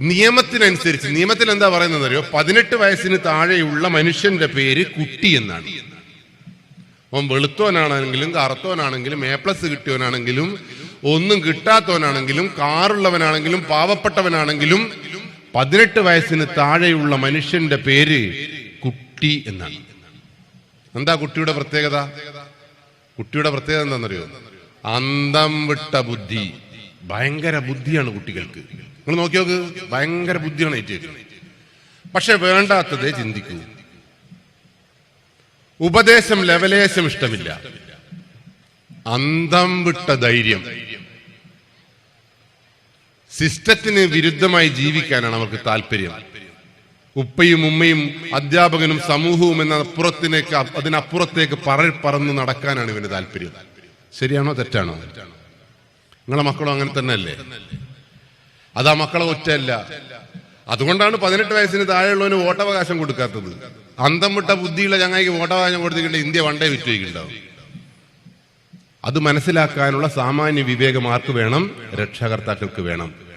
നിയമത്തിനനുസരിച്ച്, നിയമത്തിൽ എന്താ പറയുന്നത് അറിയോ? 18 വയസ്സിന് താഴെയുള്ള മനുഷ്യന്റെ പേര് കുട്ടി എന്നാണ്. അവൻ വെളുത്തോനാണെങ്കിലും കറുത്തോനാണെങ്കിലും A+ കിട്ടിയവനാണെങ്കിലും ഒന്നും കിട്ടാത്തവനാണെങ്കിലും കാറുള്ളവനാണെങ്കിലും പാവപ്പെട്ടവനാണെങ്കിലും 18 വയസ്സിന് താഴെയുള്ള മനുഷ്യന്റെ പേര് കുട്ടി എന്നാണ്. എന്താ കുട്ടിയുടെ പ്രത്യേകത? കുട്ടിയുടെ പ്രത്യേകത എന്താണെന്നറിയോ? അന്തം വിട്ട ബുദ്ധി. ഭയങ്കര ബുദ്ധിയാണ് കുട്ടികൾക്ക്. നിങ്ങൾ നോക്കി നോക്ക്, ഭയങ്കര ബുദ്ധിയാണ് ഏറ്റവും. പക്ഷെ വേണ്ടാത്തതേ ചിന്തിക്കൂ. ഉപദേശം ലവലേശം ഇഷ്ടമില്ല. അന്തം വിട്ട ധൈര്യം. സിസ്റ്റത്തിന് വിരുദ്ധമായി ജീവിക്കാനാണ് അവർക്ക് താല്പര്യം. ഉപ്പയും ഉമ്മയും അധ്യാപകനും സമൂഹവും അതിനപ്പുറത്തേക്ക് പറന്ന് നടക്കാനാണ് ഇവന് താല്പര്യം. ശരിയാണോ തെറ്റാണോ? നിങ്ങളെ മക്കളും അങ്ങനെ തന്നെ അല്ലേ? അതാ മക്കളെ ഒറ്റയല്ല. അതുകൊണ്ടാണ് 18 വയസ്സിന് താഴെയുള്ളവന് വോട്ടവകാശം കൊടുക്കാത്തത്. അന്തം വിട്ട ബുദ്ധിയുള്ള ചങ്ങായിക്ക് വോട്ടവകാശം കൊടുത്തിട്ടുണ്ട്, ഇന്ത്യ വണ്ടേ വിറ്റുവയ്ക്കുണ്ടാവും. അത് മനസ്സിലാക്കാനുള്ള സാമാന്യ വിവേകം ആർക്ക് വേണം? രക്ഷകർത്താക്കൾക്ക് വേണം.